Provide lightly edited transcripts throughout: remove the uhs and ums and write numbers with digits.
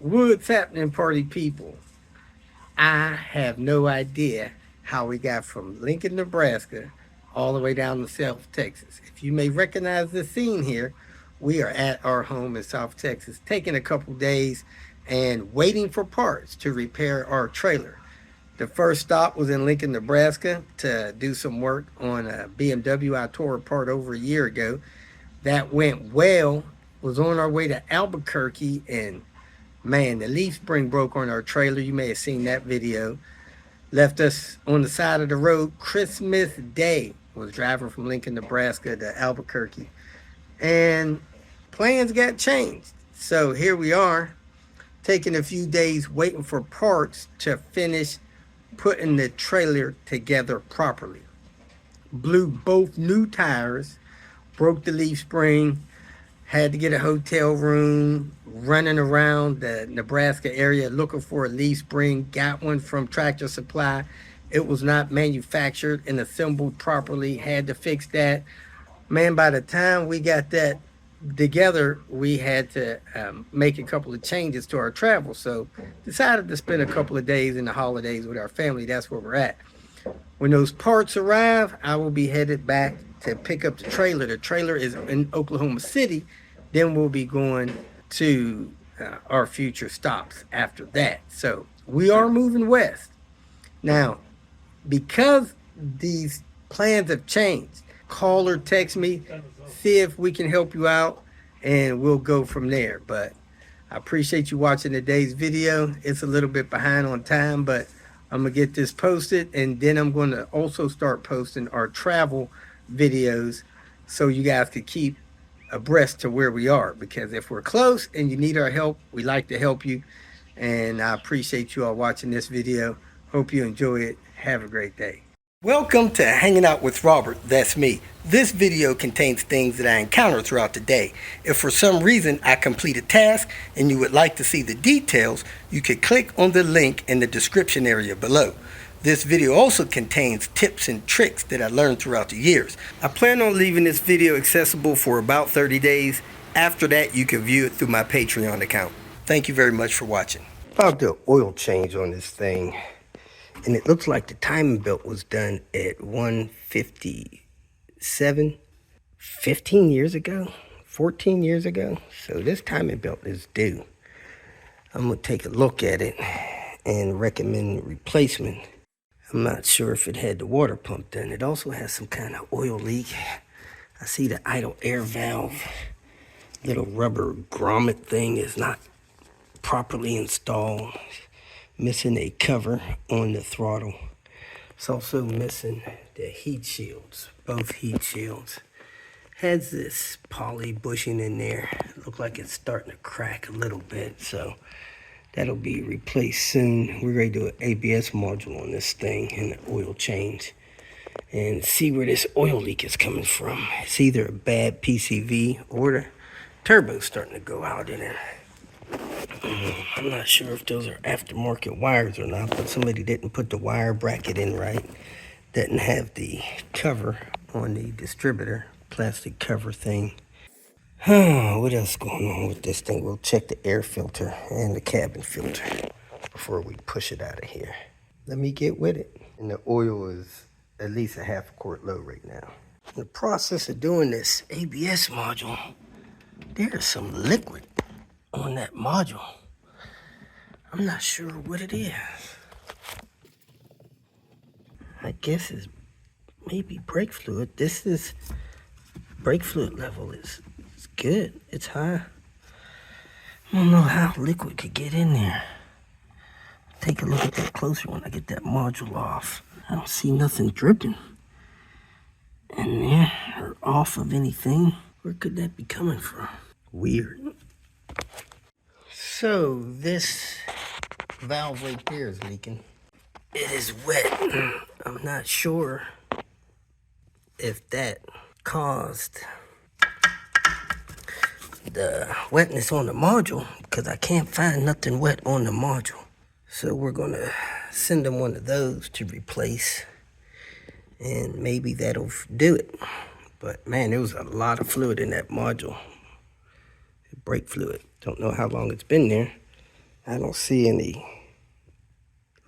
What's happening, party people? I have no idea how we got from Lincoln, Nebraska, all the way down to South Texas. If you may recognize the scene here, we are at our home in South Texas, taking a couple days and waiting for parts to repair our trailer. The first stop was in Lincoln, Nebraska to do some work on a BMW I tore apart over a year ago. That went well. Was on our way to Albuquerque, and man, the leaf spring broke on our trailer. You may have seen that video. Left us on the side of the road Christmas Day. Was driving from Lincoln, Nebraska to Albuquerque. And plans got changed. So here we are, taking a few days waiting for parts to finish putting the trailer together properly. Blew both new tires, broke the leaf spring, had to get a hotel room, running around the Nebraska area looking for a leaf spring. Got one from Tractor Supply. It was not manufactured and assembled properly. Had to fix that. Man, by the time we got that together, we had to make a couple of changes to our travel. So decided to spend a couple of days in the holidays with our family. That's where we're at. When those parts arrive, I will be headed back to pick up the trailer. The trailer is in Oklahoma City. Then we'll be going to our future stops after that. So we are moving west. Now, because these plans have changed, call or text me, see if we can help you out, and we'll go from there. But I appreciate you watching today's video. It's a little bit behind on time, but I'm going to get this posted, and then I'm going to also start posting our travel videos so you guys can keep abreast to where we are, because if we're close and you need our help, we like to help you. And I appreciate you all watching this video. Hope you enjoy it. Have a great day. Welcome to Hanging Out with Robert. That's me. This video contains things that I encounter throughout the day. If for some reason I complete a task and you would like to see the details, you can click on the link in the description area below. This video also contains tips and tricks that I learned throughout the years. I plan on leaving this video accessible for about 30 days. After that, you can view it through my Patreon account. Thank you very much for watching. About the oil change on this thing, and it looks like the timing belt was done at 157, 15 years ago, 14 years ago. So this timing belt is due. I'm gonna take a look at it and recommend replacement. I'm not sure if it had the water pump done. It also has some kind of oil leak. I see the idle air valve, little rubber grommet thing is not properly installed. Missing a cover on the throttle. It's also missing the heat shields, both heat shields. Has this poly bushing in there. Look like it's starting to crack a little bit, so that'll be replaced soon. We're going to do an ABS module on this thing and the oil change and see where this oil leak is coming from. It's either a bad PCV or the turbo's starting to go out in it. I'm not sure if those are aftermarket wires or not, but somebody didn't put the wire bracket in right. Didn't have the cover on the distributor, plastic cover thing. What else going on with this thing? We'll check the air filter and the cabin filter before we push it out of here. Let me get with it. And the oil is at least a half a quart low right now. In the process of doing this ABS module, there's some liquid on that module. I'm not sure what it is. I guess it's maybe brake fluid. This is brake fluid level is good. It's high. I don't know how liquid could get in there. Take a look at that closer when I get that module off. I don't see nothing dripping in there or off of anything. Where could that be coming from? Weird. So this valve right there is leaking. It is wet. I'm not sure if that caused the wetness on the module, because I can't find nothing wet on the module. So we're gonna send them one of those to replace, and maybe that'll do it. But man, there was a lot of fluid in that module. Brake fluid. Don't know how long it's been there, I don't see any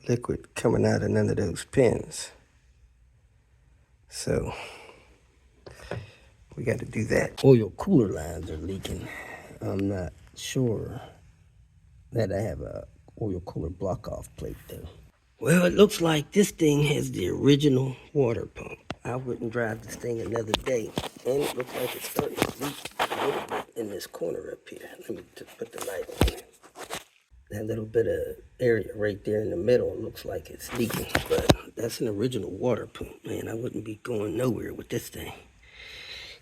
liquid coming out of none of those pins. So we got to do that. Oil cooler lines are leaking. I'm not sure that I have a oil cooler block off plate though. Well, it looks like this thing has the original water pump. I wouldn't drive this thing another day. And it looks like it's starting to leak a little bit in this corner up here. Let me put the light on it. That little bit of area right there in the middle looks like it's leaking, but that's an original water pump, man. I wouldn't be going nowhere with this thing.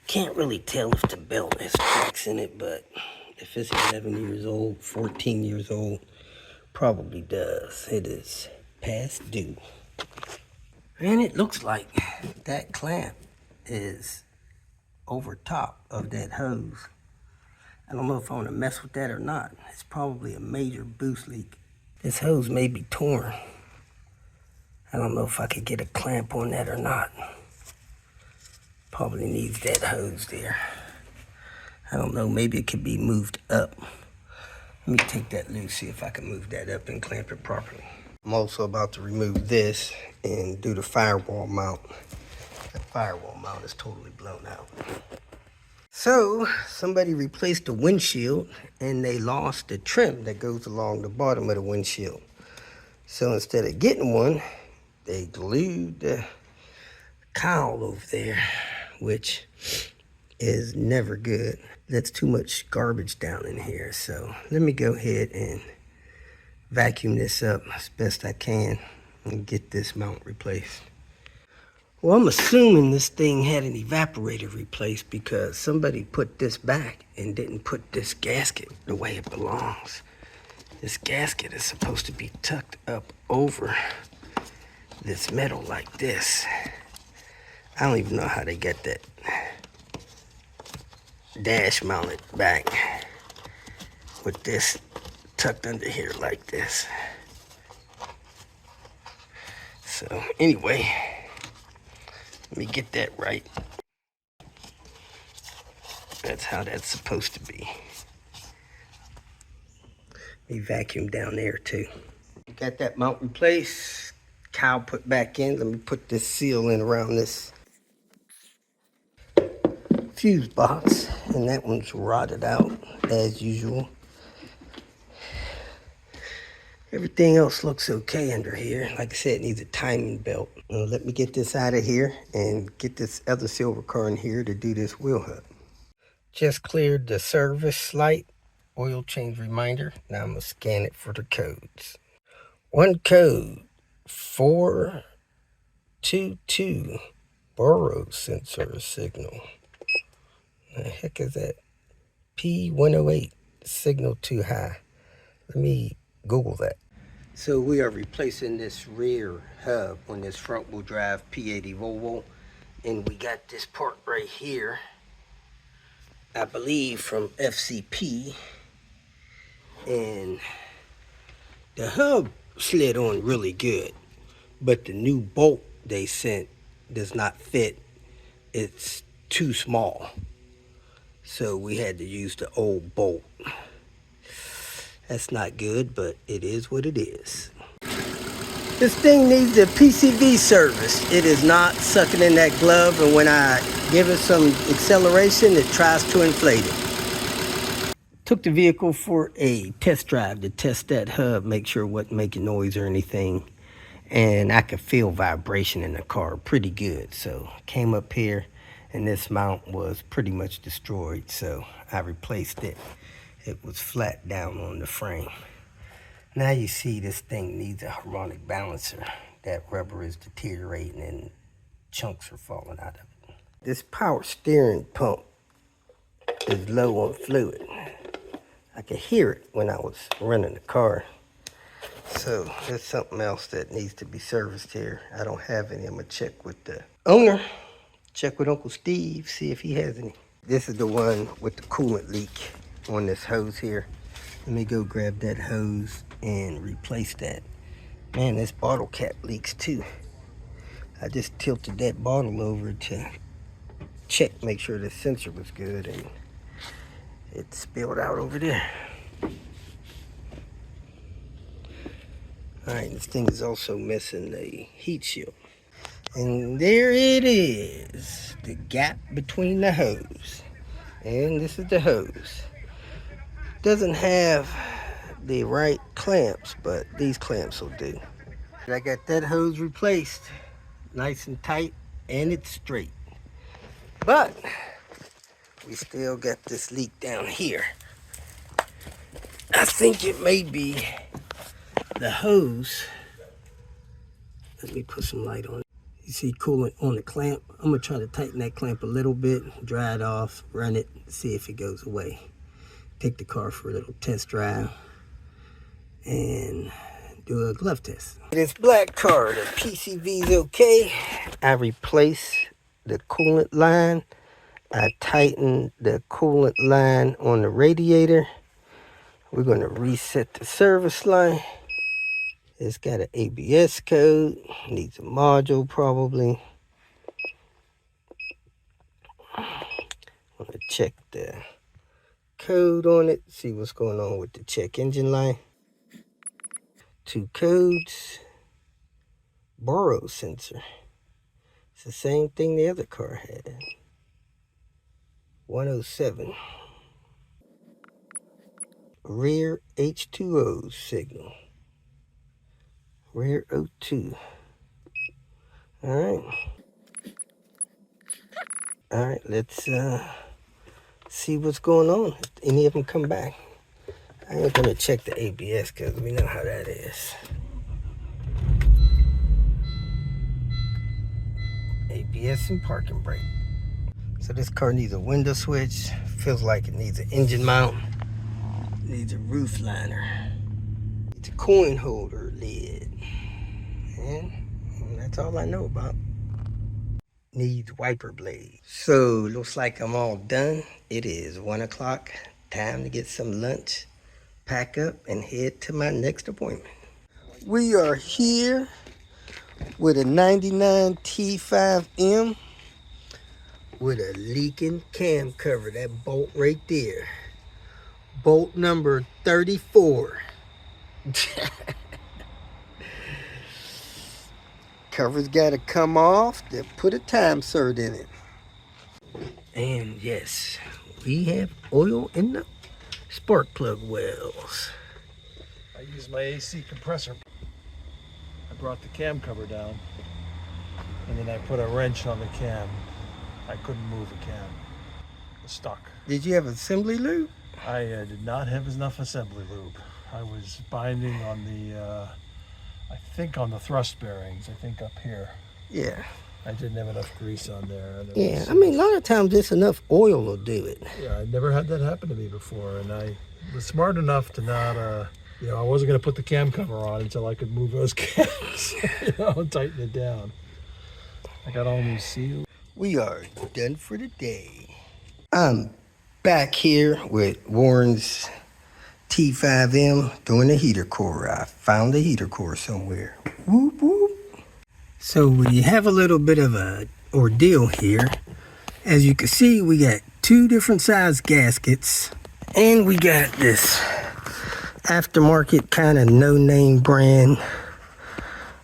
Can't really tell if the belt has cracks in it, but if it's 11 years old, 14 years old, probably does. It is past due. And it looks like that clamp is over top of that hose. I don't know if I want to mess with that or not. It's probably a major boost leak. This hose may be torn. I don't know if I could get a clamp on that or not. Probably needs that hose there. I don't know, maybe it could be moved up. Let me take that loose, see if I can move that up and clamp it properly. I'm also about to remove this and do the firewall mount. The firewall mount is totally blown out. So somebody replaced the windshield and they lost the trim that goes along the bottom of the windshield. So instead of getting one, they glued the cowl over there, which is never good. That's too much garbage down in here. So let me go ahead and vacuum this up as best I can and get this mount replaced. Well, I'm assuming this thing had an evaporator replaced because somebody put this back and didn't put this gasket the way it belongs. This gasket is supposed to be tucked up over this metal like this. I don't even know how they get that dash mounted back with this tucked under here like this. So anyway, let me get that right. That's how that's supposed to be. Let me vacuum down there too. Got that mount replaced, cowl put back in. Let me put this seal in around this fuse box, and that one's rotted out as usual. Everything else looks okay under here. Like I said, it needs a timing belt. Let me get this out of here and get this other silver car in here to do this wheel hub. Just cleared the service light, oil change reminder. Now I'm gonna scan it for the codes. One code, 422, boro sensor signal. The heck is that? P108, signal too high. Let me Google that. So we are replacing this rear hub on this front wheel drive P80 Volvo. And we got this part right here, I believe from FCP. And the hub slid on really good, but the new bolt they sent does not fit. It's too small. So we had to use the old bolt. That's not good, but it is what it is. This thing needs a PCV service. It is not sucking in that glove, and when I give it some acceleration, it tries to inflate it. Took the vehicle for a test drive to test that hub, make sure it wasn't making noise or anything. And I could feel vibration in the car pretty good. So came up here and this mount was pretty much destroyed. So I replaced it. It was flat down on the frame. Now you see this thing needs a harmonic balancer. That rubber is deteriorating and chunks are falling out of it. This power steering pump is low on fluid. I could hear it when I was running the car. So there's something else that needs to be serviced here. I don't have any. I'm gonna check with the owner, check with Uncle Steve, see if he has any. This is the one with the coolant leak on this hose here. Let me go grab that hose and replace that. Man, this bottle cap leaks too. I just tilted that bottle over to check, make sure the sensor was good, and it spilled out over there. Alright, this thing is also missing the heat shield. And there it is, the gap between the hose. And this is the hose. Doesn't have the right clamps, but these clamps will do. I got that hose replaced, nice and tight, and it's straight. But we still got this leak down here. I think it may be the hose. Let me put some light on it. You see coolant on the clamp. I'm gonna try to tighten that clamp a little bit, dry it off, run it, see if it goes away. Take the car for a little test drive and do a glove test. This black car, the PCV's okay. I replaced the coolant line. I tightened the coolant line on the radiator. We're gonna reset the service line. It's got an ABS code, needs a module probably. I'm gonna check the code on it, see what's going on with the check engine light. 2 codes, borrow sensor. It's the same thing the other car had. 107. Rear H2O signal. Rear O2. Alright. Alright, let's see what's going on. If any of them come back. I ain't gonna check the ABS because we know how that is. ABS and parking brake. So this car needs a window switch. Feels like it needs an engine mount. Needs a roof liner. Needs a coin holder lid. And that's all I know about. Needs wiper blades. So looks like I'm all done. It is 1 o'clock. Time to get some lunch, pack up, and head to my next appointment. We are here with a 99 T5M with a leaking cam cover. That bolt right there. Bolt number 34. Cover's got to come off. Then put a time cert in it. And yes, we have oil in the spark plug wells. I used my AC compressor. I brought the cam cover down, and then I put a wrench on the cam. I couldn't move the cam. It was stuck. Did you have assembly lube? I did not have enough assembly lube. I was binding on the, I think on the thrust bearings, I think up here. Yeah. I didn't have enough grease on there. Yeah, I mean, a lot of times just enough oil will do it. Yeah, I never had that happen to me before, and I was smart enough to not, you know, I wasn't going to put the cam cover on until I could move those cams, you know, and tighten it down. I got all new seals. We are done for the day. I'm back here with Warren's T5M doing the heater core. I found the heater core somewhere. Whoop, whoop. So we have a little bit of a ordeal here. As you can see, we got 2 different size gaskets, and we got this aftermarket kind of no-name brand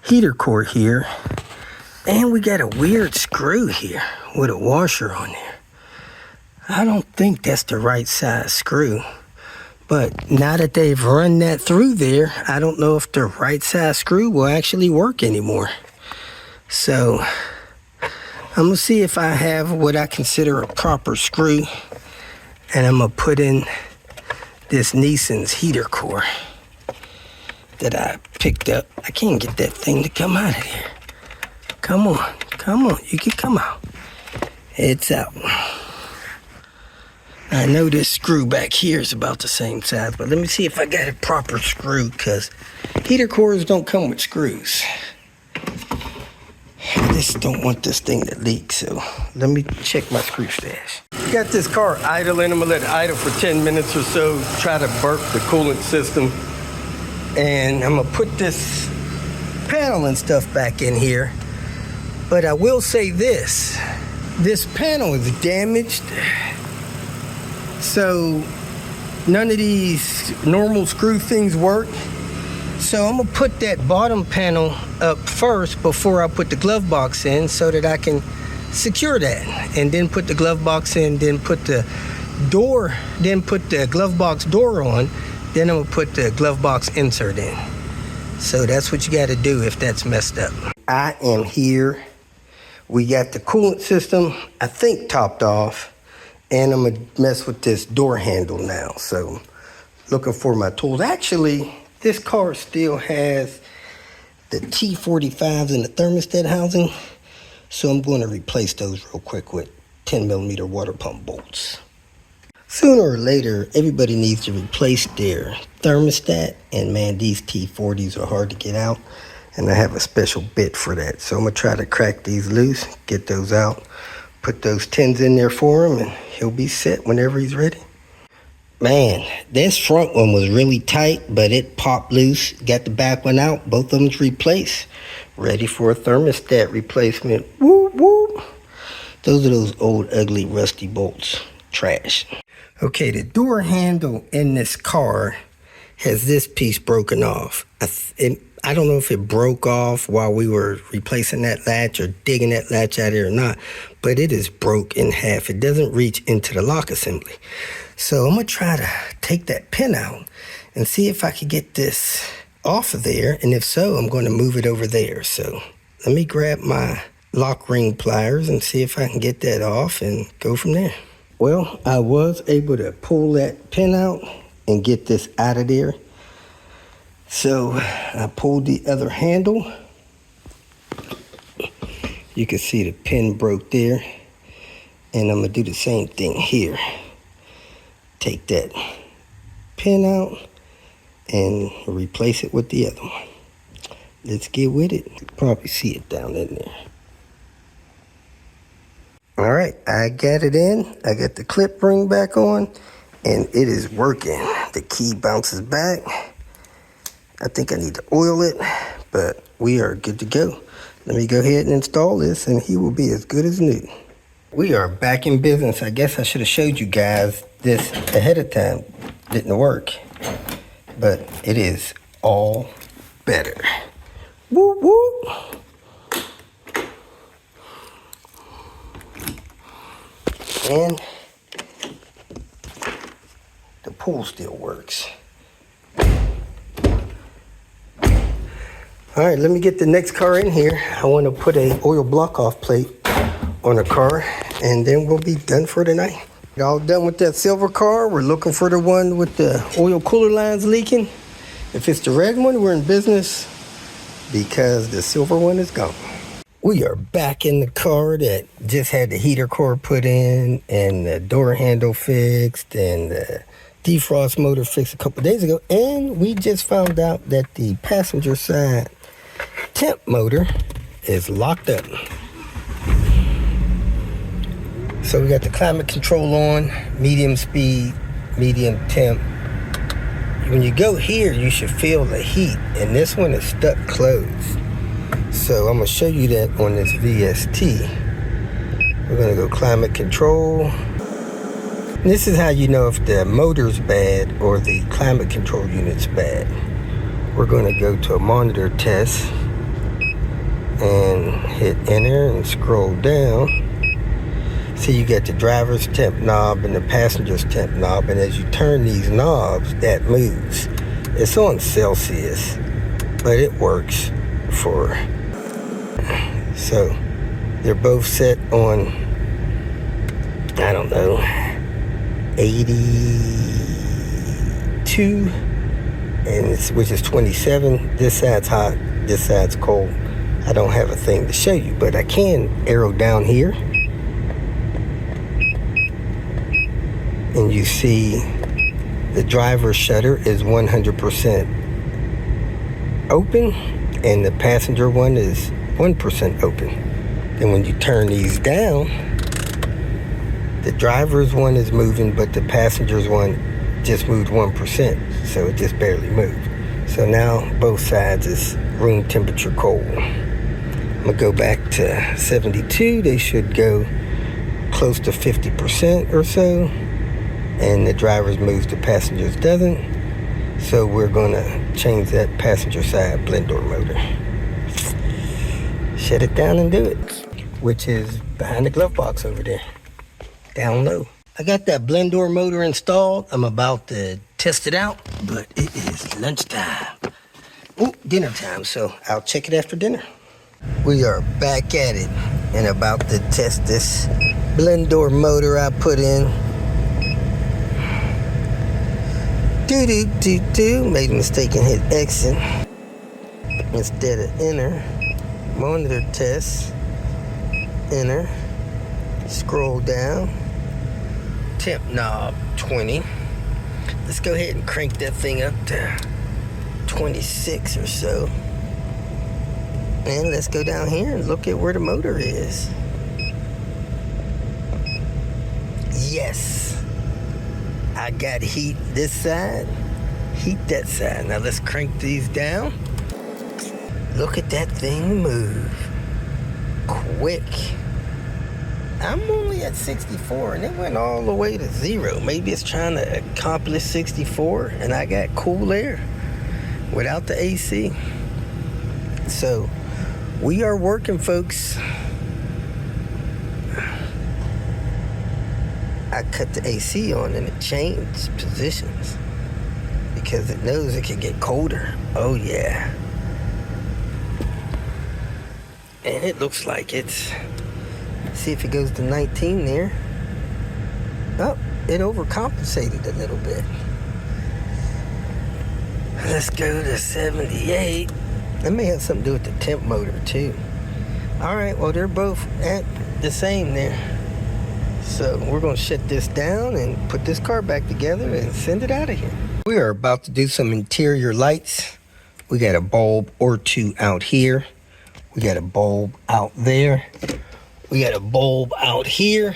heater core here, and we got a weird screw here with a washer on there. I don't think that's the right size screw, but now that they've run that through there, I don't know if the right size screw will actually work anymore. So I'm gonna see if I have what I consider a proper screw, and I'm gonna put in this Nissan's heater core that I picked up. I can't get that thing to come out of here. Come on, you can come out. It's out. I know this screw back here is about the same size, but let me see if I got a proper screw, because heater cores don't come with screws. I just don't want this thing to leak, so let me check my screw stash. Got this car idling. I'm gonna let it idle for 10 minutes or so, try to burp the coolant system. And I'm gonna put this panel and stuff back in here. But I will say this panel is damaged. So none of these normal screw things work. So I'm gonna put that bottom panel up first before I put the glove box in so that I can secure that, and then put the glove box in, then put the door, then put the glove box door on, then I'm gonna put the glove box insert in. So that's what you gotta do if that's messed up. I am here. We got the coolant system, I think, topped off, and I'm gonna mess with this door handle now. So looking for my tools. Actually, this car still has the T45s in the thermostat housing, so I'm going to replace those real quick with 10mm water pump bolts. Sooner or later, everybody needs to replace their thermostat, and man, these T40s are hard to get out, and I have a special bit for that. So I'm going to try to crack these loose, get those out, put those 10s in there for him, and he'll be set whenever he's ready. Man, this front one was really tight, but it popped loose. Got the back one out. Both of them's replaced. Ready for a thermostat replacement. Whoop, whoop. Those are those old, ugly, rusty bolts. Trash. Okay, the door handle in this car has this piece broken off. I don't know if it broke off while we were replacing that latch or digging that latch out of here or not, but it is broke in half. It doesn't reach into the lock assembly. So I'm gonna try to take that pin out and see if I can get this off of there, and if so, I'm gonna move it over there. So let me grab my lock ring pliers and see if I can get that off and go from there. Well, I was able to pull that pin out and get this out of there. So I pulled the other handle. You can see the pin broke there, and I'm gonna do the same thing here. Take that pin out and replace it with the other one. Let's get with it. You can probably see it down in there. All right, I got it in. I got the clip ring back on, and it is working. The key bounces back. I think I need to oil it, but we are good to go. Let me go ahead and install this, and he will be as good as new. We are back in business. I guess I should have showed you guys this ahead of time. Didn't work, but it is all better. Whoop, whoop. And the pull still works. All right, let me get the next car in here. I want to put a oil block off plate on the car, and then we'll be done for the night. All done with that silver car. We're looking for the one with the oil cooler lines leaking. If it's the red one, we're in business, because the silver one is gone. We are back in the car that just had the heater core put in, and the door handle fixed, and the defrost motor fixed a couple days ago, and we just found out that the passenger side temp motor is locked up. So we got the climate control on, medium speed, medium temp. When you go here, you should feel the heat, and this one is stuck closed. So I'm gonna show you that on this VST. We're gonna go climate control. And this is how you know if the motor's bad or the climate control unit's bad. We're gonna go to a monitor test and hit enter and scroll down. See, you got the driver's temp knob and the passenger's temp knob, and as you turn these knobs, that moves. It's on Celsius, but it works for. So they're both set on, I don't know, 82, and which is 27. This side's hot, this side's cold. I don't have a thing to show you, but I can arrow down here, and you see the driver's shutter is 100% open, and the passenger one is 1% open. Then when you turn these down, the driver's one is moving, but the passenger's one just moved 1%, so it just barely moved. So now both sides is room temperature cold. I'm gonna go back to 72. They should go close to 50% or so, and the driver's moves, the passenger's doesn't. So we're gonna change that passenger side blend door motor. Shut it down and do it, which is behind the glove box over there, down low. I got that blend door motor installed. I'm about to test it out, but it is lunchtime. Oh, dinner time, so I'll check it after dinner. We are back at it and about to test this blend door motor I put in. Made a mistake and hit exit instead of enter. Monitor test, enter, scroll down, temp knob 20. Let's go ahead and crank that thing up to 26 or so. And let's go down here and look at where the motor is. Yes, I got heat this side, heat that side. Now let's crank these down. Look at that thing move. Quick. I'm only at 64 and it went all the way to 0. Maybe it's trying to accomplish 64 and I got cool air without the AC. So we are working, folks. I cut the AC on and it changed positions because it knows it can get colder. Oh yeah. And it looks like it's, see if it goes to 19 there. Oh, it overcompensated a little bit. Let's go to 78. That may have something to do with the temp motor too. All right, well, they're both at the same there. So we're gonna shut this down and put this car back together and send it out of here. We are about to do some interior lights. We got a bulb or two out here. We got a bulb out there. We got a bulb out here.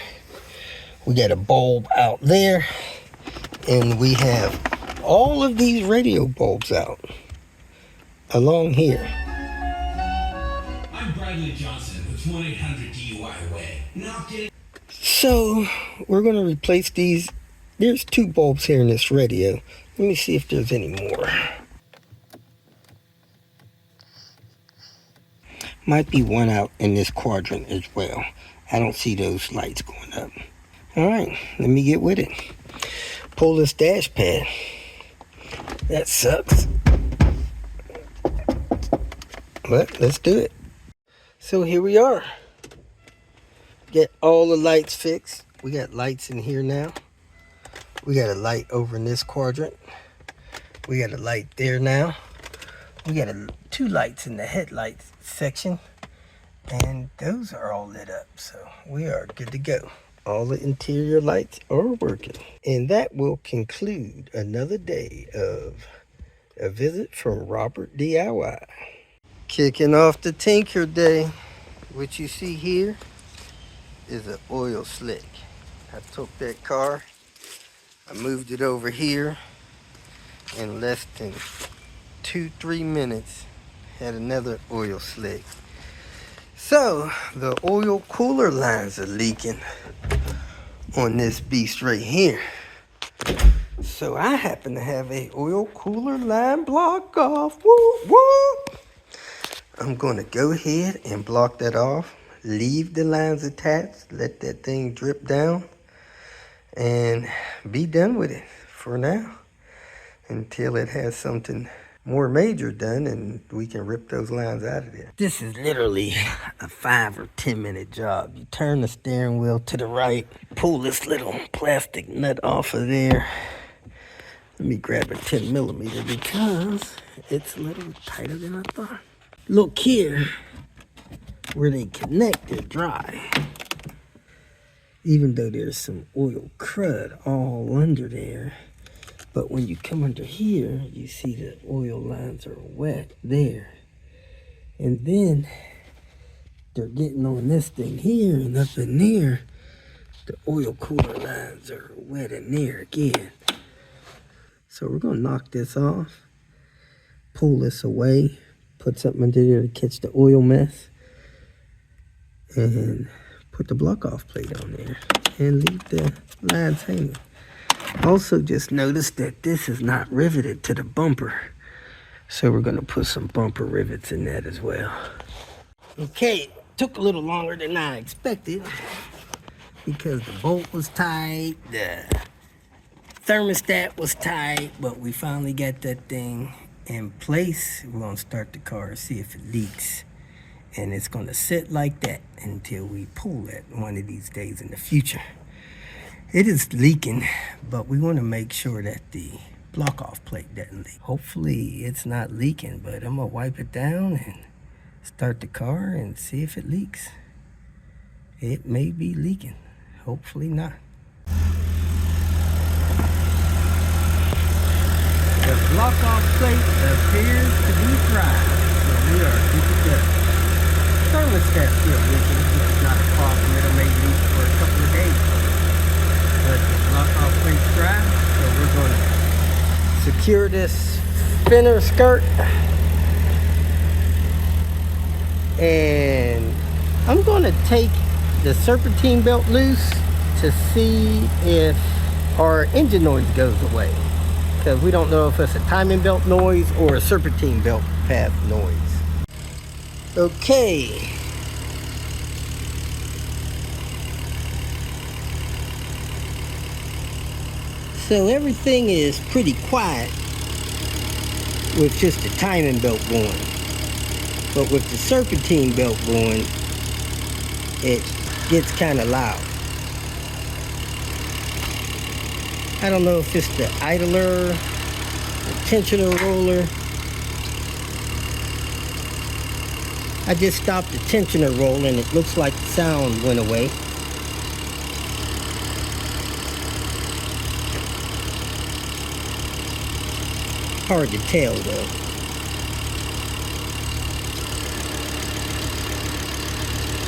We got a bulb out there. And we have all of these radio bulbs out along here. I'm Bradley Johnson with 1-800-DUI-AWAY. Not kidding. So we're going to replace these. There's 2 bulbs here in this radio. Let me see if there's any more. Might be one out in this quadrant as well. I don't see those lights going up. All right, let me get with it. Pull this dash pad. That sucks. But let's do it. So here we are. Get all the lights fixed. We got lights in here now. We got a light over in this quadrant. We got a light there now. We got 2 lights in the headlights section. And those are all lit up. So we are good to go. All the interior lights are working. And that will conclude another day of a visit from Robert DIY. Kicking off the Tinker Day. What you see here is an oil slick. I took that car, I moved it over here in less than 2-3 minutes, had another oil slick. So the oil cooler lines are leaking on this beast right here. So I happen to have a oil cooler line block off. Woo, woo. I'm going to go ahead and block that off. Leave the lines attached, let that thing drip down, and be done with it for now until it has something more major done and we can rip those lines out of there. This is literally a 5 or 10 minute job. You turn the steering wheel to the right, pull this little plastic nut off of there. Let me grab a 10 millimeter because it's a little tighter than I thought. Look here. Where they connect, they're dry. Even though there's some oil crud all under there. But when you come under here, you see the oil lines are wet there. And then they're getting on this thing here and up in there. The oil cooler lines are wet in there again. So we're gonna knock this off, pull this away, put something under there to catch the oil mess, and put the block off plate on there and leave the lines hanging. Also just noticed that this is not riveted to the bumper. So we're gonna put some bumper rivets in that as well. Okay, took a little longer than I expected because the bolt was tight, the thermostat was tight, but we finally got that thing in place. We're gonna start the car, see if it leaks. And it's gonna sit like that until we pull it one of these days in the future. It is leaking, but we wanna make sure that the block off plate doesn't leak. Hopefully it's not leaking, but I'm gonna wipe it down and start the car and see if it leaks. It may be leaking, hopefully not. The block off plate appears to be dry, so we are good to go. Thermostat still leaking, it's not a problem, it'll may leak for a couple of days. But the block off plate's dry, so we're gonna secure this spinner skirt. And I'm gonna take the serpentine belt loose to see if our engine noise goes away. Because we don't know if it's a timing belt noise or a serpentine belt path noise. Okay. So everything is pretty quiet with just the timing belt going. But with the serpentine belt going, it gets kind of loud. I don't know if it's the idler, the tensioner roller. I just stopped the tensioner roll and it looks like the sound went away. Hard to tell though.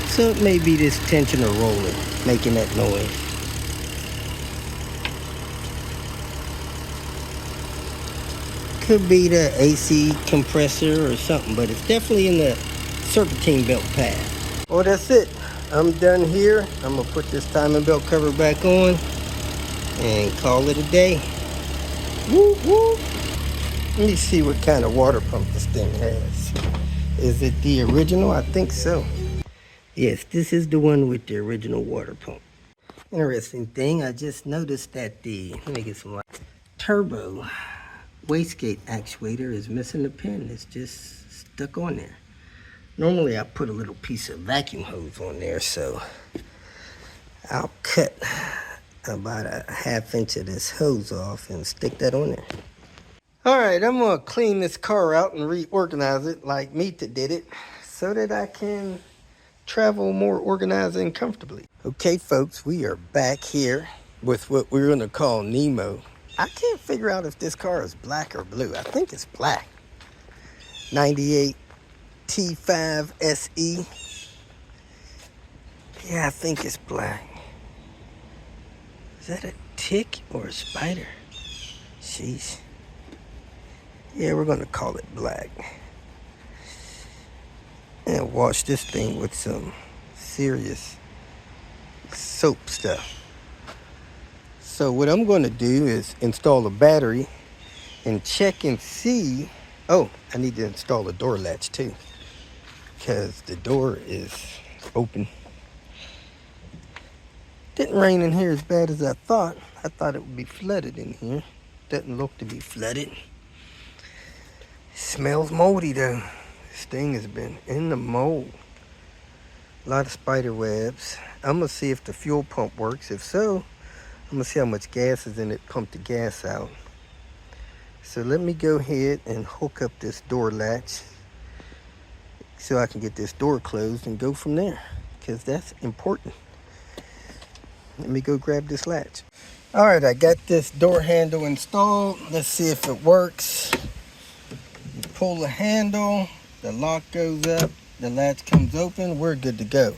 So it may be this tensioner roller making that noise. Could be the AC compressor or something, but it's definitely in the serpentine belt pad. Well, that's it. I'm done here. I'm gonna put this timing belt cover back on and call it a day. Woo woo. Let me see what kind of water pump this thing has. Is it the original? I think so. Yes, this is the one with the original water pump. Interesting thing, I just noticed that let me get some light. Turbo wastegate actuator is missing the pin. It's just stuck on there. Normally I put a little piece of vacuum hose on there, so I'll cut about a ½ inch of this hose off and stick that on there. All right, I'm gonna clean this car out and reorganize it like Mita did it so that I can travel more organized and comfortably. Okay, folks, we are back here with what we're gonna call Nemo. I can't figure out if this car is black or blue. I think it's black. 98 T5 SE. Yeah, I think it's black. Is that a tick or a spider? Jeez. Yeah, we're gonna call it black. And wash this thing with some serious soap stuff. So what I'm going to do is install a battery and check and see. Oh, I need to install a door latch too, because the door is open. Didn't rain in here as bad as I thought. I thought it would be flooded in here. Doesn't look to be flooded. Smells moldy though. This thing has been in the mold. A lot of spider webs. I'm gonna see if the fuel pump works. If so, I'm gonna see how much gas is in it, pump the gas out. So let me go ahead and hook up this door latch so I can get this door closed and go from there, because that's important. Let me go grab this latch. All right, I got this door handle installed. Let's see if it works. You pull the handle, the lock goes up, the latch comes open, we're good to go.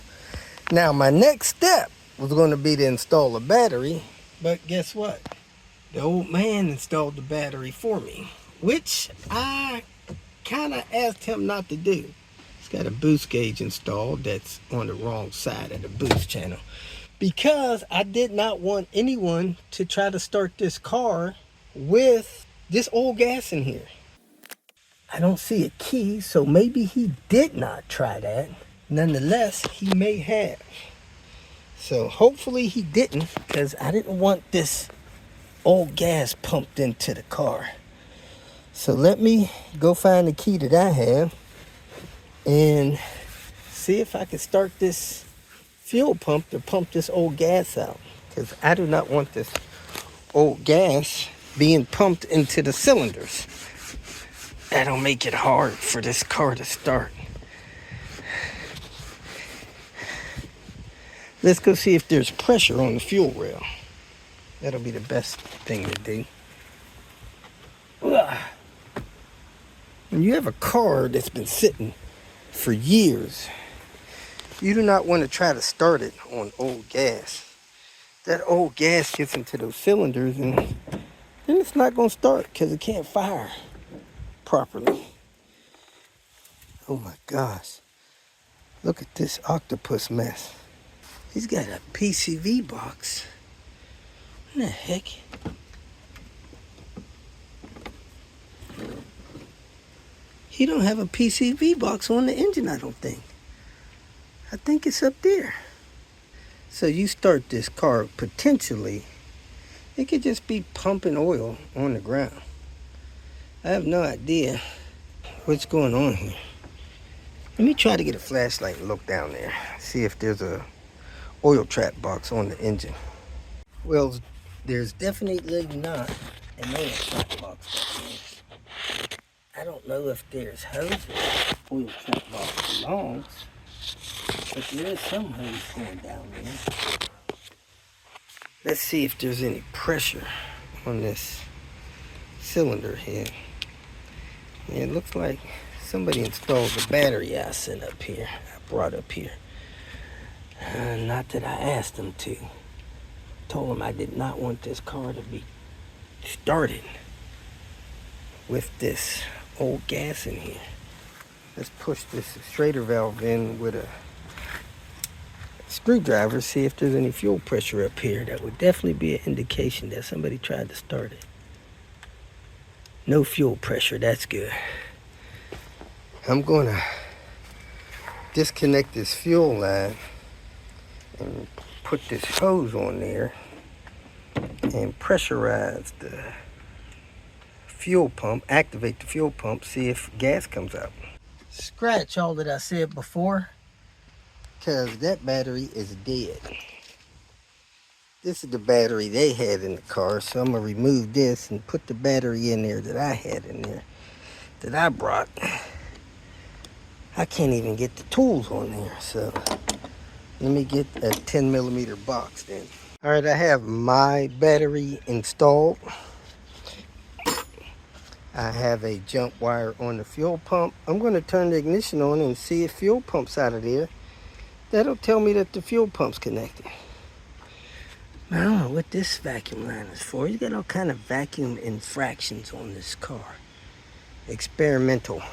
Now my next step was going to be to install a battery, but guess what? The old man installed the battery for me, which I kind of asked him not to do. It's got a boost gauge installed that's on the wrong side of the boost channel, because I did not want anyone to try to start this car with this old gas in here. I don't see a key, so maybe he did not try that. Nonetheless, he may have. So hopefully he didn't, because I didn't want this old gas pumped into the car. So let me go find the key that I have and see if I can start this fuel pump to pump this old gas out, because I do not want this old gas being pumped into the cylinders. That'll make it hard for this car to start. Let's go see if there's pressure on the fuel rail. That'll be the best thing to do. Ugh. When you have a car that's been sitting for years, you do not want to try to start it on old gas. That old gas gets into those cylinders and then it's not going to start because it can't fire properly. Oh my gosh. Look at this octopus mess. He's got a PCV box. What the heck? He don't have a PCV box on the engine, I don't think. I think it's up there. So you start this car, potentially, it could just be pumping oil on the ground. I have no idea what's going on here. Let me try to get a flashlight and look down there. See if there's a oil trap box on the engine. Well, there's definitely not an oil trap box. I don't know if there's hoses oil trap box belongs, but there is some hose going down there. Let's see if there's any pressure on this cylinder head. And it looks like somebody installed the battery I sent up here, I brought up here. Not that I asked them to. Told them I did not want this car to be started with this old gas in here. Let's push this straighter valve in with a screwdriver, see if there's any fuel pressure up here. That would definitely be an indication that somebody tried to start it. No fuel pressure, that's good. I'm gonna disconnect this fuel line and put this hose on there and pressurize the fuel pump, activate the fuel pump, see if gas comes out. Scratch all that I said before, because that battery is dead. This is the battery they had in the car, so I'm gonna remove this and put the battery in there that I had in there, that I brought. I can't even get the tools on there, so let me get a 10mm box then. All right, I have my battery installed. I have a jump wire on the fuel pump. I'm going to turn the ignition on and see if fuel pump's out of there. That'll tell me that the fuel pump's connected. I don't know what this vacuum line is for. You got all kind of vacuum infractions on this car. Experimental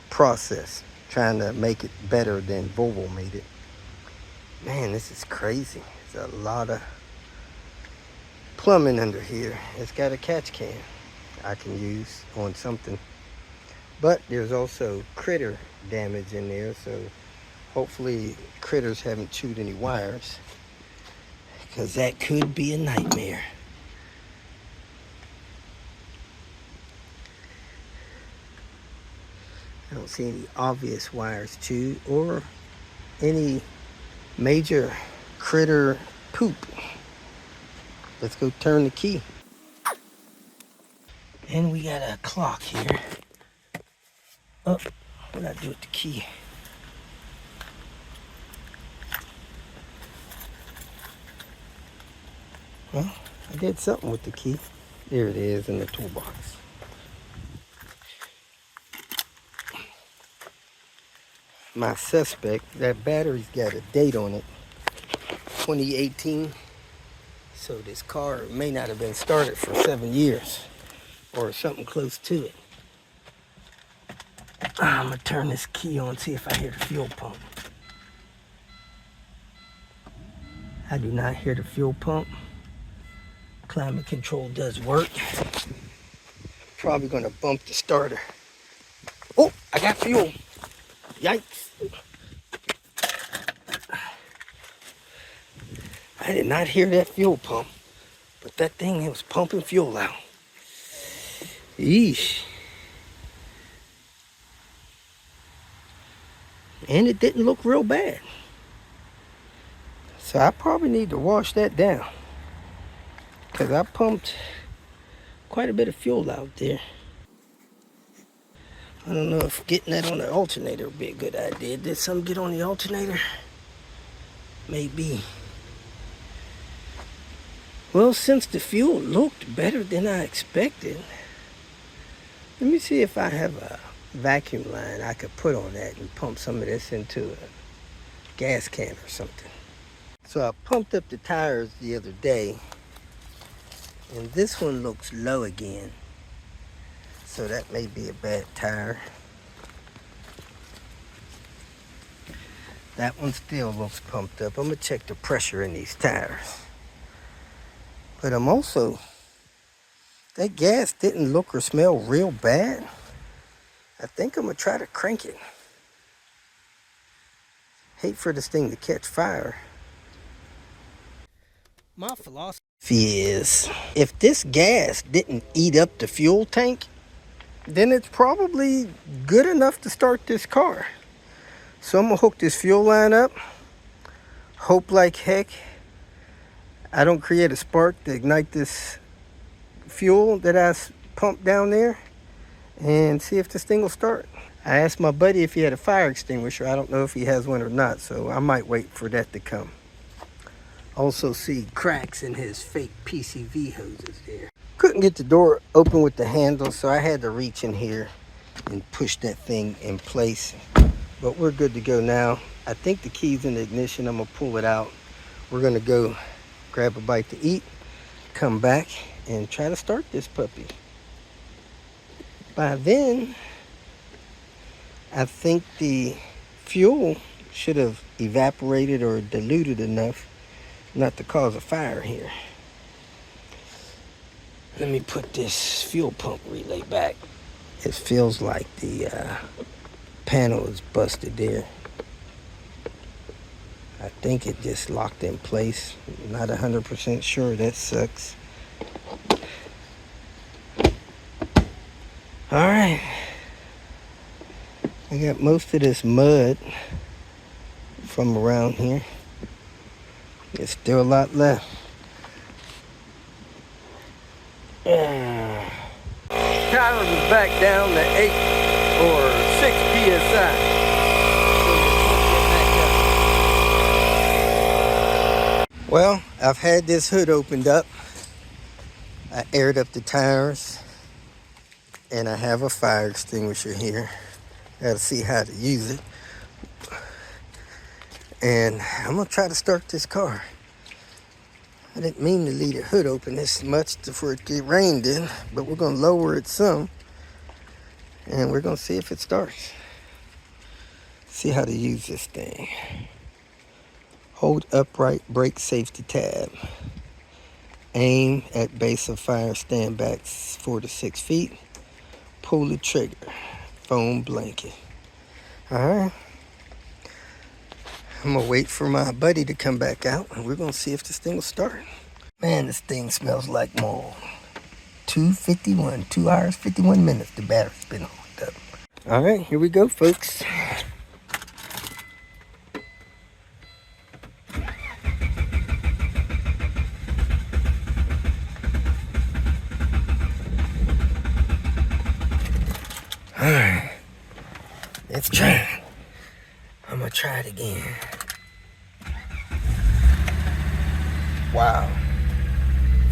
process, trying to make it better than Volvo made it. Man, this is crazy. There's a lot of plumbing under here. It's got a catch can I can use on something. But there's also critter damage in there, so hopefully critters haven't chewed any wires, because that could be a nightmare. I don't see any obvious wires chewed or any major critter poop. Let's go turn the key. And we got a clock here. Oh, what did I do with the key? Well, I did something with the key. There it is in the toolbox. My suspect, that battery's got a date on it, 2018. So this car may not have been started for 7 years or something close to it. I'm gonna turn this key on, see if I hear the fuel pump. I do not hear the fuel pump. Climate control does work. Probably gonna bump the starter. I got fuel. Yikes. I did not hear that fuel pump, but that thing was pumping fuel out. Yeesh. And it didn't look real bad. So I probably need to wash that down, because I pumped quite a bit of fuel out there. I don't know if getting that on the alternator would be a good idea. Did something get on the alternator? Maybe. Well, since the fuel looked better than I expected, let me see if I have a vacuum line I could put on that and pump some of this into a gas can or something. So I pumped up the tires the other day, and this one looks low again. So that may be a bad tire. That one still looks pumped up. I'm gonna check the pressure in these tires. But I'm also, that gas didn't look or smell real bad. I think I'm gonna try to crank it. Hate for this thing to catch fire. My philosophy is, if this gas didn't eat up the fuel tank, then it's probably good enough to start this car. So I'm gonna hook this fuel line up, hope like heck I don't create a spark to ignite this fuel that I pumped down there, and see if this thing will start. I asked my buddy if he had a fire extinguisher. I don't know if he has one or not, so I might wait for that to come. Also see cracks in his fake PCV hoses there. Couldn't get the door open with the handle, so I had to reach in here and push that thing in place. But we're good to go now. I think the key's in the ignition. I'm gonna pull it out. We're gonna go grab a bite to eat, come back, and try to start this puppy. By then, I think the fuel should have evaporated or diluted enough not to cause a fire here. Let me put this fuel pump relay back. It feels like the panel is busted there. I think it just locked in place. Not 100% sure. That sucks. All right. I got most of this mud from around here. There's still a lot left. Tires is back down to 8 or 6 psi. Well, I've had this hood opened up. I aired up the tires, and I have a fire extinguisher here. Gotta see how to use it. And I'm gonna try to start this car. I didn't mean to leave the hood open this much before it get rained in, but we're gonna lower it some, and we're gonna see if it starts. See how to use this thing. Hold upright, brake safety tab. Aim at base of fire, stand back 4 to 6 feet. Pull the trigger, foam blanket. All right. I'm gonna wait for my buddy to come back out, and we're gonna see if this thing will start. Man, this thing smells like mold. 2:51, 2 hours, 51 minutes. The battery's been hooked up. All right, here we go, folks. All right, let's try it. I'm gonna try it again. Wow,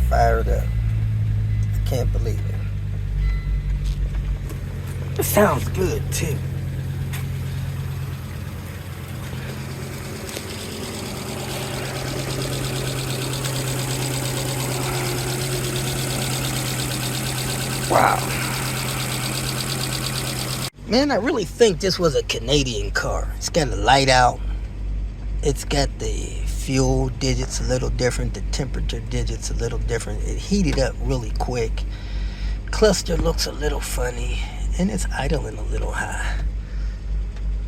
fired up. I can't believe it. It sounds good too. Wow. Man, I really think this was a Canadian car. It's got a light out. It's got the fuel digits a little different. The temperature digits a little different. It heated up really quick. Cluster looks a little funny. And it's idling a little high.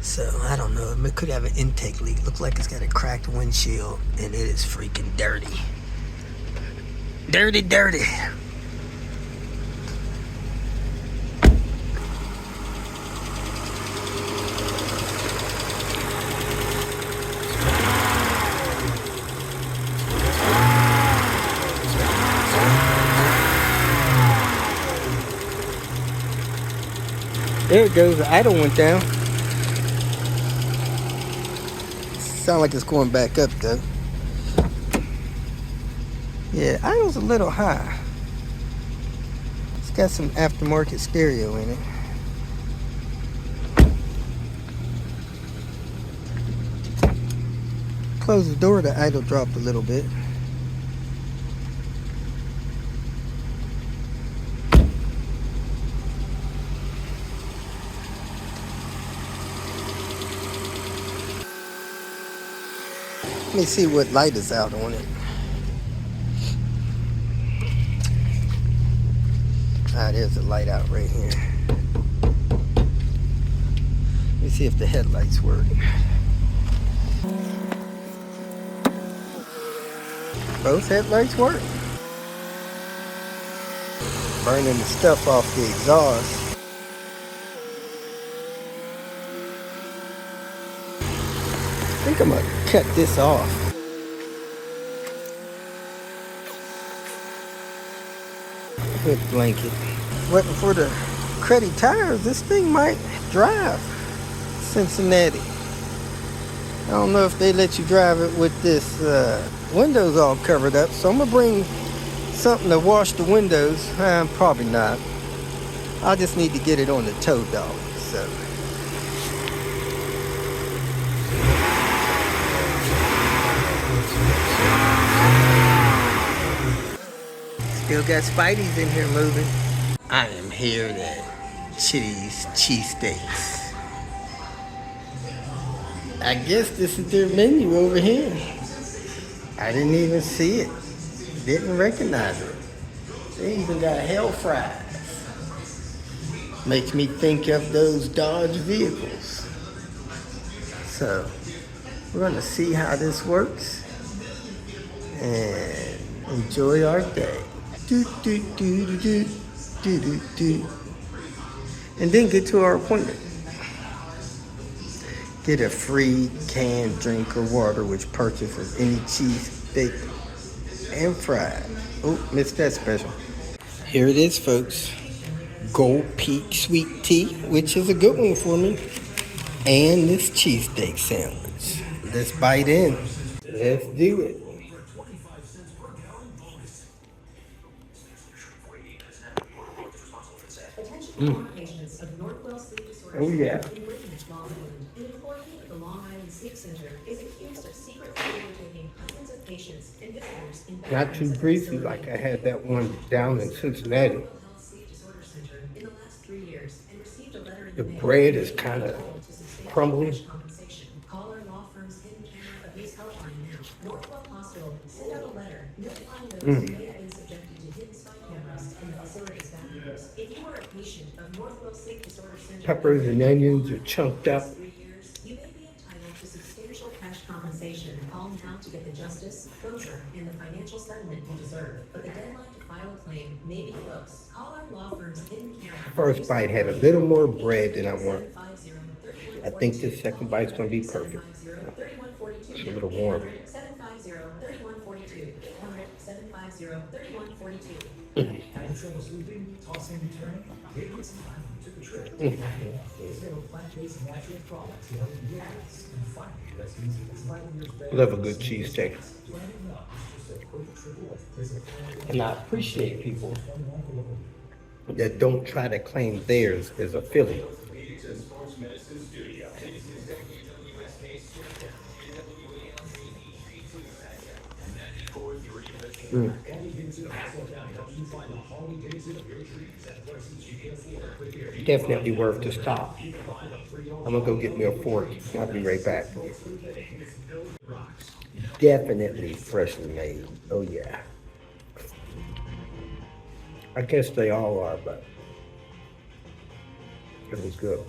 So I don't know. It could have an intake leak. Looks like it's got a cracked windshield, and it is freaking dirty. Dirty, dirty. There it goes. The idle went down. Sound like it's going back up though. Yeah, idle's a little high. It's got some aftermarket stereo in it. Close the door, the idle dropped a little bit. Let me see what light is out on it. There's a light out right here. Let me see if the headlights work. Both headlights work. Burning the stuff off the exhaust. I think I'm gonna cut this off. Good blanket. Waiting for the cruddy tires. This thing might drive Cincinnati. I don't know if they let you drive it with this windows all covered up, so I'm gonna bring something to wash the windows. Probably not. I'll just need to get it on the tow dog. So. Still got Spidey's in here moving. I am here at Chitty's Cheesesteaks. I guess this is their menu over here. I didn't even see it. Didn't recognize it. They even got hell fries. Makes me think of those Dodge vehicles. So, we're gonna see how this works and enjoy our day. Do, do, do, do, do, do, do, do. And then get to our appointment. Get a free canned drink or water which purchases any cheesesteak and fries. Oh, missed that special. Here it is, folks. Gold Peak Sweet Tea, which is a good one for me. And this cheesesteak sandwich. Let's bite in. Let's do it. Oh yeah. Not too greasy like I had that one down in Cincinnati. The bread is kind of crumbly. Peppers and onions are chunked up. You may be entitled to substantial cash compensation. Call now to get the justice, closure, and the financial settlement you deserve. But the deadline to file a claim may be close. Call our law firm's hidden camera. First bite had a little more bread than I want. I think this second bite's going to be perfect. It's a little warm. 750-3142. 750-3142. Love a good cheesesteak. And I appreciate people that don't try to claim theirs as a Philly. Definitely worth the stop. I'm gonna go get me a fork. I'll be right back. Definitely freshly made. Oh yeah. I guess they all are, but it was good.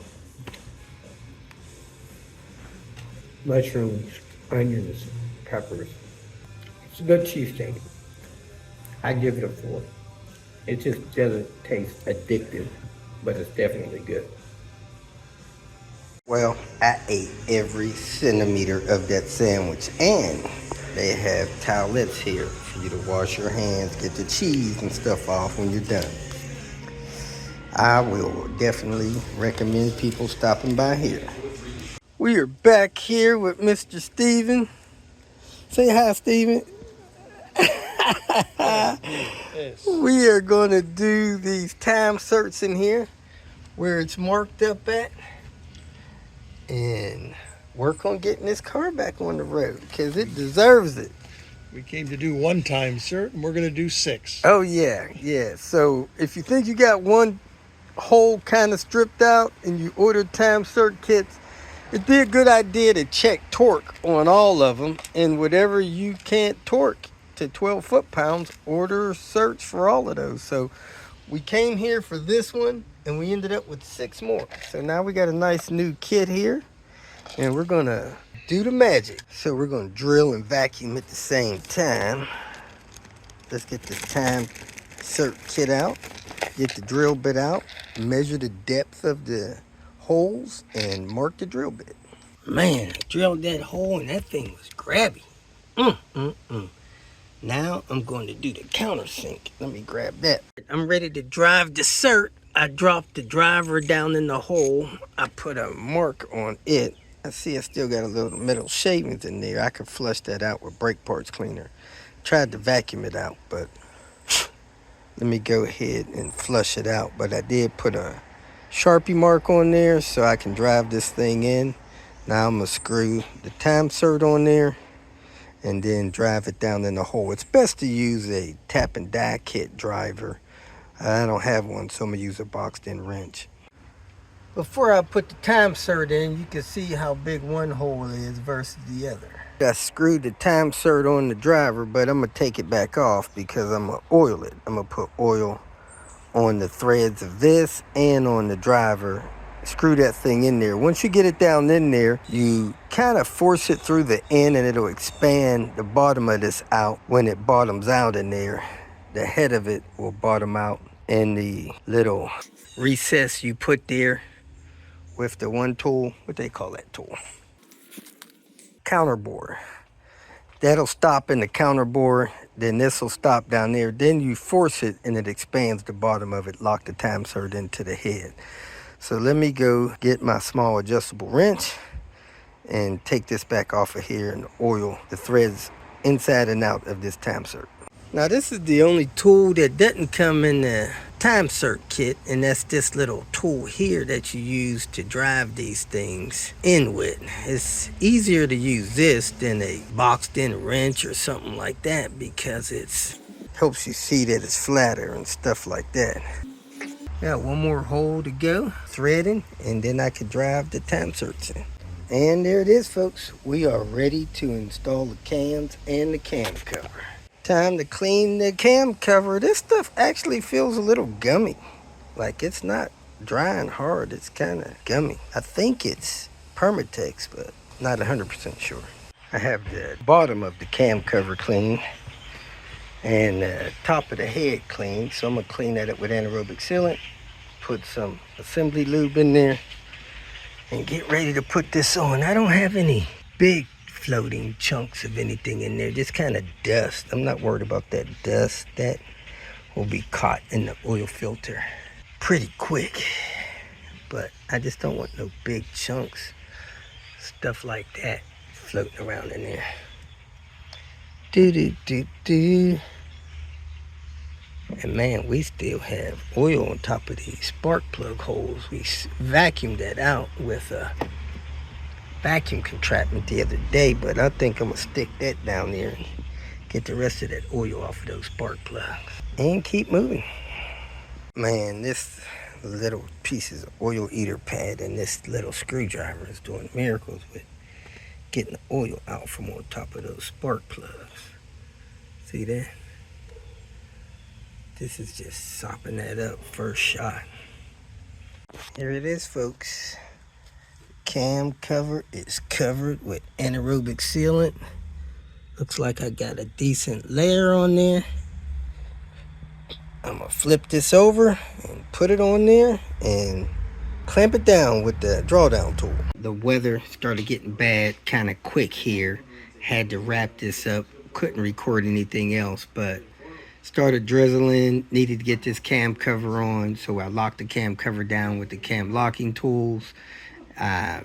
mushrooms, onions, peppers. It's a good cheesesteak. I give it a 4. It just doesn't taste addictive, but it's definitely good. Well, I ate every centimeter of that sandwich, and they have towelettes here for you to wash your hands, get the cheese and stuff off when you're done. I will definitely recommend people stopping by here. We are back here with Mr. Steven. Say hi, Steven. Yes. We are going to do these time certs in here where it's marked up at and work on getting this car back on the road because it deserves it. We came to do 1 time cert, and we're going to do 6. Oh, yeah. So if you think you got one hole kind of stripped out and you ordered time cert kits, it'd be a good idea to check torque on all of them, and whatever you can't torque to 12 foot-pounds, order search for all of those. So we came here for this one and we ended up with 6 more. So now we got a nice new kit here and we're gonna do the magic. So we're gonna drill and vacuum at the same time. Let's get this time cert kit out, get the drill bit out, measure the depth of the holes and mark the drill bit. Man, I drilled that hole and that thing was grabby. Now I'm going to do the countersink. Let me grab that. I'm ready to drive the cert. I dropped the driver down in the hole. I put a mark on it. I see I still got a little metal shavings in there. I could flush that out with brake parts cleaner. Tried to vacuum it out, but let me go ahead and flush it out. But I did put a Sharpie mark on there so I can drive this thing in. Now I'm gonna screw the time cert on there and then drive it down in the hole. It's best to use a tap and die kit driver. I don't have one, so I'm gonna use a boxed in wrench. Before I put the time cert in, you can see how big one hole is versus the other. I screwed the time cert on the driver, but I'm gonna take it back off because I'm gonna oil it. I'm gonna put oil on the threads of this and on the driver. Screw that thing in there. Once you get it down in there, you kind of force it through the end and it'll expand the bottom of this out. When it bottoms out in there, the head of it will bottom out and the little recess you put there with the one tool, what they call that tool? Counter bore. That'll stop in the counter bore, then this will stop down there. Then you force it and it expands the bottom of it, lock the time cert into the head. So let me go get my small adjustable wrench and take this back off of here and oil the threads inside and out of this time cert. Now this is the only tool that doesn't come in the time cert kit, and that's this little tool here that you use to drive these things in with. It's easier to use this than a boxed in wrench or something like that because it helps you see that it's flatter and stuff like that. Got one more hole to go, threading, and then I could drive the time certs in. And there it is, folks. We are ready to install the cams and the cam cover. Time to clean the cam cover. This stuff actually feels a little gummy. Like it's not dry and hard, it's kind of gummy. I think it's Permatex, but not 100% sure. I have the bottom of the cam cover clean and the top of the head clean, so I'm gonna clean that up with anaerobic sealant, put some assembly lube in there, and get ready to put this on. I don't have any big floating chunks of anything in there, just kind of dust. I'm not worried about that dust. That will be caught in the oil filter pretty quick, but I just don't want no big chunks, stuff like that floating around in there. Do. And man, we still have oil on top of these spark plug holes. We vacuumed that out with a vacuum contraption the other day, but I think I'm gonna stick that down there and get the rest of that oil off of those spark plugs and keep moving. Man, this little pieces of oil eater pad and this little screwdriver is doing miracles with getting the oil out from on top of those spark plugs. See that? This is just sopping that up first shot. Here it is, folks. cam cover is covered with anaerobic sealant. Looks like I got a decent layer on there. I'm gonna flip this over and put it on there and clamp it down with the drawdown tool. The weather started getting bad kind of quick here. Had to wrap this up. Couldn't record anything else, but started drizzling. Needed to get this cam cover on, so I locked the cam cover down with the cam locking tools. I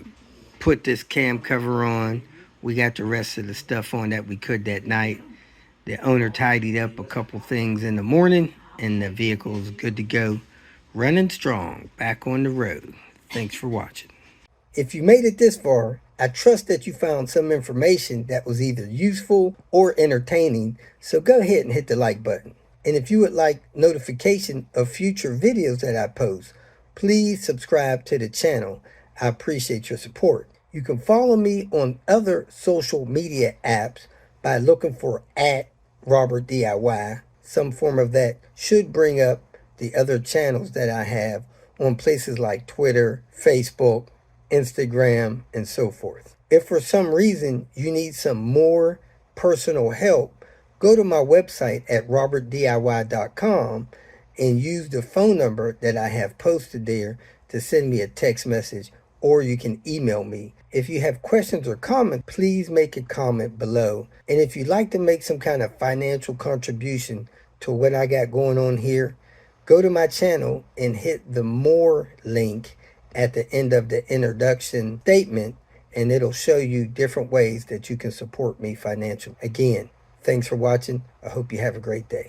put this cam cover on. We got the rest of the stuff on that we could that night. The owner tidied up a couple things in the morning, and the vehicle is good to go. Running strong, back on the road. Thanks for watching. If you made it this far, I trust that you found some information that was either useful or entertaining, so go ahead and hit the like button. And if you would like notification of future videos that I post, please subscribe to the channel. I appreciate your support. You can follow me on other social media apps by looking for @RobertDIY. Some form of that should bring up the other channels that I have on places like Twitter, Facebook, Instagram, and so forth. If for some reason you need some more personal help, go to my website at robertdiy.com and use the phone number that I have posted there to send me a text message, or you can email me. If you have questions or comments, please make a comment below. And if you'd like to make some kind of financial contribution to what I got going on here, go to my channel and hit the more link at the end of the introduction statement, and it'll show you different ways that you can support me financially. Again, thanks for watching. I hope you have a great day.